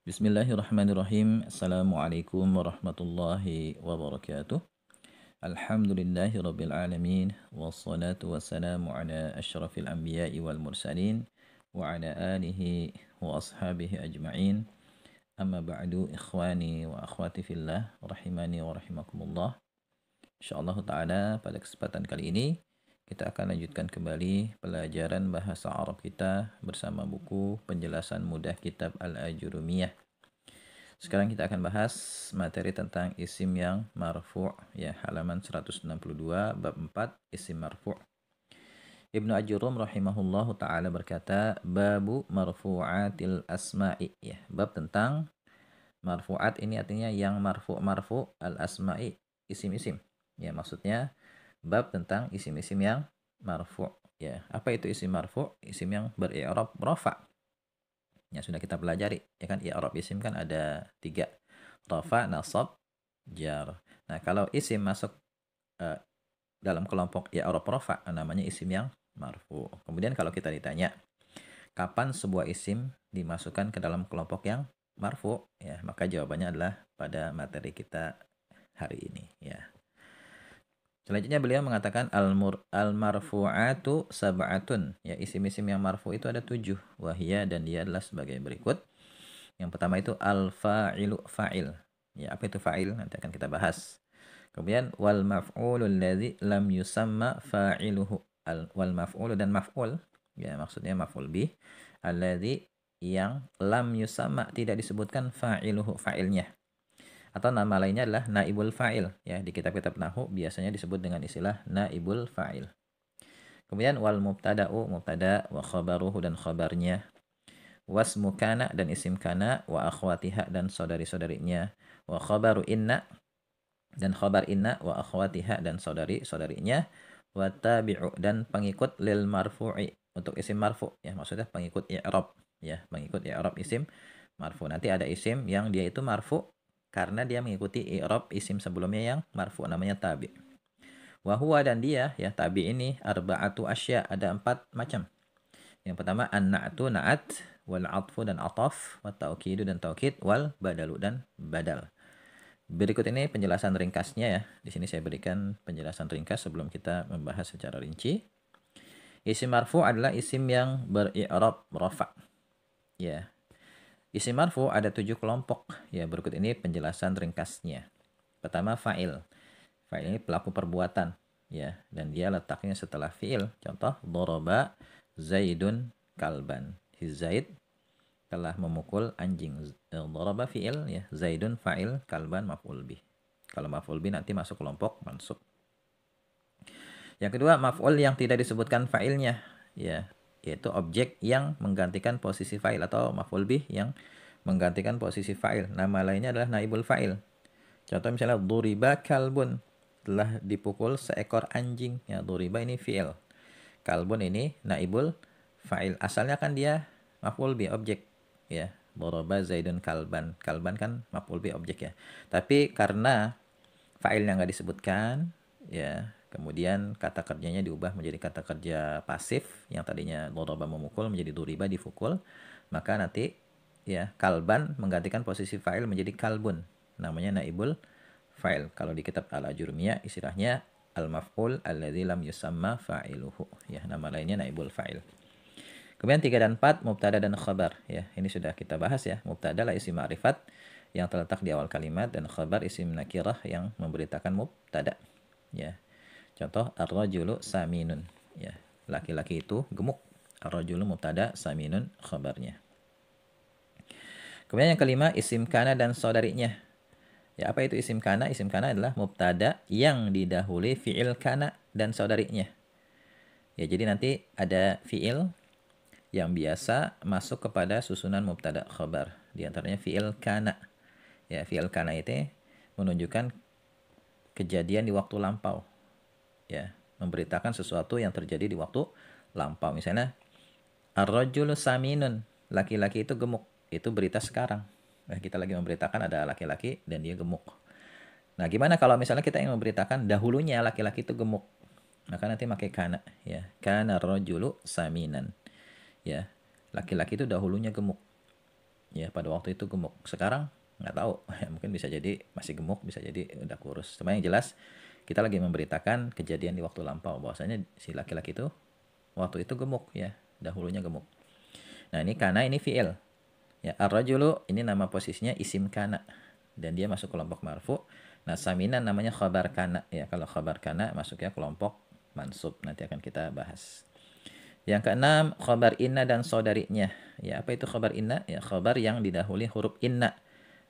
Bismillahirrahmanirrahim. Assalamualaikum warahmatullahi wabarakatuh. Alhamdulillahi rabbil alamin. Wassalatu wassalamu ala ashrafil anbiya'i wal mursalin. Wa ala alihi wa ashabihi ajma'in. Amma ba'du ikhwani wa akhwati fillah. Rahimani wa rahimakumullah. InsyaAllah ta'ala pada kesempatan kali ini kita akan lanjutkan kembali pelajaran bahasa Arab kita bersama buku penjelasan mudah kitab Al-Ajurumiyah. Sekarang kita akan bahas materi tentang isim yang marfu' ya, halaman 162 bab 4 isim marfu'. Ibnu Ajurum rahimahullahu taala berkata, babu marfu'atil asma'i ya, bab tentang marfu'at ini artinya yang marfu' al asma'i isim-isim. Ya, maksudnya bab tentang isim-isim yang marfu' ya. Apa itu isim marfu'? Isim yang beri'rab rafa'. Ya sudah kita pelajari ya kan, i'rab isim kan ada 3, rafa, nasab, jar. Nah, kalau isim masuk eh, dalam kelompok i'rab rafa namanya isim yang marfu. Kemudian kalau kita ditanya kapan sebuah isim dimasukkan ke dalam kelompok yang marfu ya, maka jawabannya adalah pada materi kita hari ini ya. Selanjutnya beliau mengatakan al-marfu'atu sab'atun. Ya, isim-isim yang marfu itu ada 7. Wahia, dan dia adalah sebagai berikut. Yang pertama itu al-fa'ilu, fa'il. Ya, apa itu fa'il? Nanti akan kita bahas. Kemudian wal maf'ulul ladzi lam yusamma fa'iluhu. Wal maf'ulu dan maf'ul, ya maksudnya maf'ul bih, alladzi yang lam yusamma tidak disebutkan fa'iluhu, fa'ilnya. Atau nama lainnya adalah naibul fa'il. Ya, di kitab-kitab nahwu biasanya disebut dengan istilah naibul fa'il. Kemudian wal mubtada'u, mubtada, wa khabaruhu dan khabarnya, wasmu kana dan isim kana, wa akhwatiha dan saudari-saudarinya, wa khabaru inna dan khabar inna, wa akhwatiha dan saudari-saudarinya, wa tabi'u dan pengikut lil marfu'i untuk isim marfu ya, maksudnya pengikut i'rab ya, pengikut i'rab isim marfu. Nanti ada isim yang dia itu marfu karena dia mengikuti i'rab isim sebelumnya yang marfu, namanya tabi'. Wa huwa dan dia ya, tabi ini arba'atu asya, ada 4 macam. Yang pertama an-na'tu, na'at, wal 'atfu dan ataf, wa taukidu dan taukid, wal badalu dan badal. Berikut ini penjelasan ringkasnya ya. Di sini saya berikan penjelasan ringkas sebelum kita membahas secara rinci. Isim marfu adalah isim yang beri'rab rafa. Ya. Isim marfu ada 7 kelompok. Ya, berikut ini penjelasan ringkasnya. Pertama fa'il. Fa'il ini pelaku perbuatan. Ya, dan dia letaknya setelah fi'il. Contoh, doroba zaidun kalban. Zaid telah memukul anjing. Daraba fi'il ya, zaidun fa'il, kalban maf'ul bih. Kalau maf'ul bih nanti masuk kelompok mansub. Yang kedua, maf'ul yang tidak disebutkan fa'ilnya ya, yaitu objek yang menggantikan posisi fa'il, atau maf'ul bih yang menggantikan posisi fa'il. Nama lainnya adalah naibul fa'il. Contoh misalnya duriba kalbun, telah dipukul seekor anjing. Ya, duriba ini fi'il. Kalbun ini naibul fa'il. Asalnya kan dia maf'ul bih, objek ya. Doroba zaidun kalban. Kalban kan maf'ul bih, objek ya. Tapi karena fa'ilnya nggak disebutkan ya, kemudian kata kerjanya diubah menjadi kata kerja pasif, yang tadinya doroba memukul menjadi duriba dipukul, maka nanti ya kalban menggantikan posisi fa'il menjadi kalbun. Namanya naibul fa'il. Kalau di kitab Al-Ajurumiyah istilahnya al-maf'ul alladzi lam yusamma fa'iluhu. Ya, nama lainnya naibul fa'il. Kemudian 3 dan 4 mubtada dan khabar ya. Ini sudah kita bahas ya. Mubtada lah isim ma'rifat yang terletak di awal kalimat, dan khabar isim nakirah yang memberitakan mubtada. Ya. Contoh ar-rajulu saminun ya. Laki-laki itu gemuk. Ar-rajulu mubtada, saminun khabarnya. Kemudian yang kelima isim kana dan saudarinya. Ya, apa itu isim kana? Isim kana adalah mubtada yang didahului fi'il kana dan saudarinya. Ya, jadi nanti ada fi'il yang biasa masuk kepada susunan mubtada khabar. Di antaranya fi'il kana. Ya, fi'il kana itu menunjukkan kejadian di waktu lampau. Ya, memberitakan sesuatu yang terjadi di waktu lampau. Misalnya ar-rajulu saminun, laki-laki itu gemuk. Itu berita sekarang. Nah, kita lagi memberitakan ada laki-laki dan dia gemuk. Nah, gimana kalau misalnya kita ingin memberitakan dahulunya laki-laki itu gemuk? Maka nanti pakai kana ya. Kana rajulu saminan. Ya. Laki-laki itu dahulunya gemuk. Ya, pada waktu itu gemuk. Sekarang nggak tahu. Ya, mungkin bisa jadi masih gemuk, bisa jadi udah kurus. Cuma yang jelas kita lagi memberitakan kejadian di waktu lampau bahwasanya si laki-laki itu waktu itu gemuk ya, dahulunya gemuk. Nah, ini kana ini fi'il. Ya, ar-rajulu ini nama posisinya isim kana dan dia masuk kelompok marfu. Nah, saminan namanya khabar kana ya. Kalau khabar kana masuknya kelompok mansub. Nanti akan kita bahas. Yang keenam, khabar inna dan saudarinya. Ya, apa itu khabar inna? Ya, khabar yang didahului huruf inna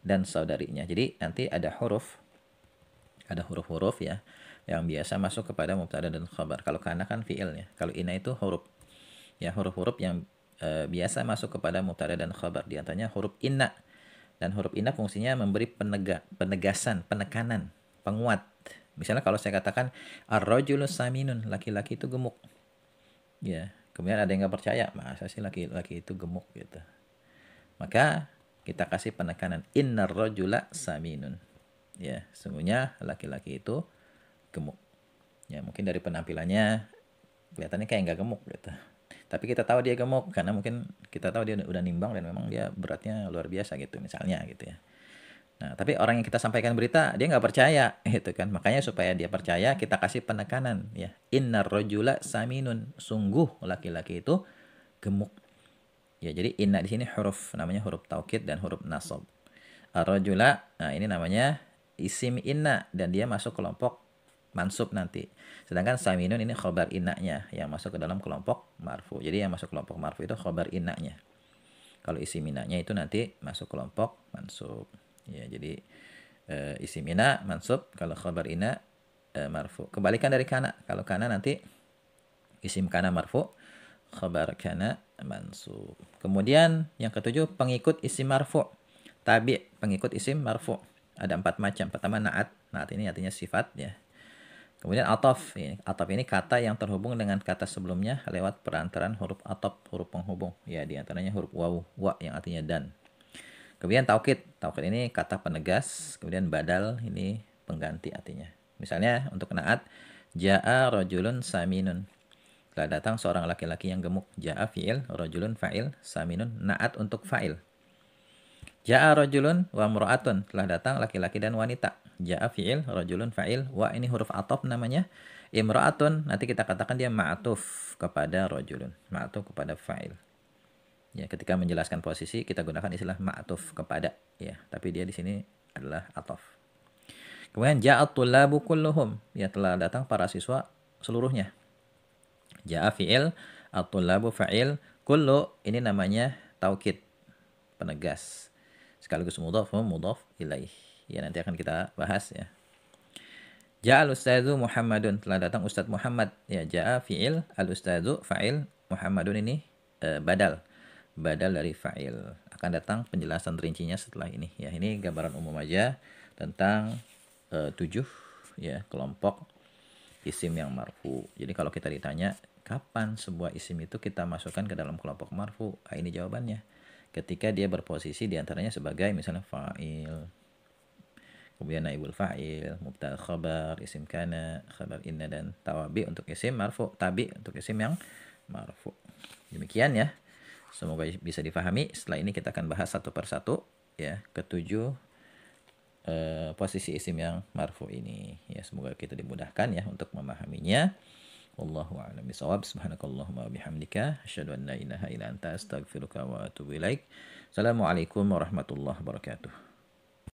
dan saudarinya. Jadi nanti ada huruf-huruf ya yang biasa masuk kepada mubtada dan khabar. Kalau kana kan fi'il ya. Kalau inna itu huruf. Ya, huruf-huruf yang biasa masuk kepada mubtada dan khabar. Di antaranya huruf inna. Dan huruf inna fungsinya memberi penegasan, penekanan, penguat. Misalnya kalau saya katakan ar-rajulu saminun, laki-laki itu gemuk. Ya, kemudian ada yang nggak percaya, masa sih laki-laki itu gemuk gitu. Maka kita kasih penekanan innar rajula saminun. Ya, sesungguhnya laki-laki itu gemuk. Ya, mungkin dari penampilannya kelihatannya kayak nggak gemuk gitu. Tapi kita tahu dia gemuk karena mungkin kita tahu dia udah nimbang dan memang dia beratnya luar biasa gitu misalnya gitu ya. Nah, tapi orang yang kita sampaikan berita dia nggak percaya gitu kan. Makanya supaya dia percaya kita kasih penekanan ya. Innar rajula saminun. Sungguh laki-laki itu gemuk. Ya, jadi inna di sini huruf namanya huruf taukid dan huruf nasab. Ar-rajula, nah ini namanya isim inna dan dia masuk kelompok mansub nanti. Sedangkan saminun ini khobar innanya yang masuk ke dalam kelompok marfu. Jadi yang masuk kelompok marfu itu khobar innanya. Kalau isim innanya itu nanti masuk kelompok mansub. Ya, jadi isim inna mansub, kalau khobar inna marfu. Kebalikan dari kana. Kalau kana nanti isim kana marfu, khobar kana mansub. Kemudian yang ketujuh pengikut isim marfu. Tabi pengikut isim marfu. Ada 4 macam. Pertama naat. Naat ini artinya sifat ya. Kemudian ataf. Ataf ini kata yang terhubung dengan kata sebelumnya lewat perantaran huruf ataf, huruf penghubung. Ya, di antaranya huruf waw, wa yang artinya dan. Kemudian taukid. Taukid ini kata penegas. Kemudian badal ini pengganti artinya. Misalnya untuk naat, ja'a rajulun saminun. Telah datang seorang laki-laki yang gemuk. Ja'a fi'il, rajulun fa'il, saminun naat untuk fa'il. Ja'a rajulun wa mura'atun. Telah datang laki-laki dan wanita. Ja'a fi'il, rajulun fa'il. Wa ini huruf ataf namanya. Imra'atun, nanti kita katakan dia ma'atuf kepada rajulun. Ma'atuf kepada fa'il. Ya, ketika menjelaskan posisi kita gunakan istilah ma'atuf kepada ya, tapi dia di sini adalah ataf. Kemudian ja'at tullabu kulluhum. Ya, telah datang para siswa seluruhnya. Ja'a fi'il, at-tullabu fa'il. Kullu ini namanya taukid, penegas. Sekaligus mudhaf ilaih. Ya, nanti akan kita bahas ya. Ja'al ustadzu Muhammadun, telah datang Ustadz Muhammad. Ya, ja'a fi'il, al-ustadzu fa'il, Muhammadun ini badal. Badal dari fa'il. Akan datang penjelasan rincinya setelah ini. Ya, ini gambaran umum aja tentang 7 ya kelompok isim yang marfu. Jadi kalau kita ditanya kapan sebuah isim itu kita masukkan ke dalam kelompok marfu, ini jawabannya. Ketika dia berposisi diantaranya sebagai misalnya fa'il, kemudian naibul fa'il, mubtada khabar, isim kana, khabar inna, dan tawabi untuk isim marfu, tabi untuk isim yang marfu. Demikian ya. Semoga bisa difahami. Setelah ini kita akan bahas satu persatu ya, ketujuh posisi isim yang marfu ini. Ya, semoga kita dimudahkan ya untuk memahaminya. Wallahu a'lam bishawab. Subhanakallahumma bihamdika asyhadu an la ilaha illa anta astaghfiruka wa atubu ilaik. Assalamualaikum warahmatullahi wabarakatuh.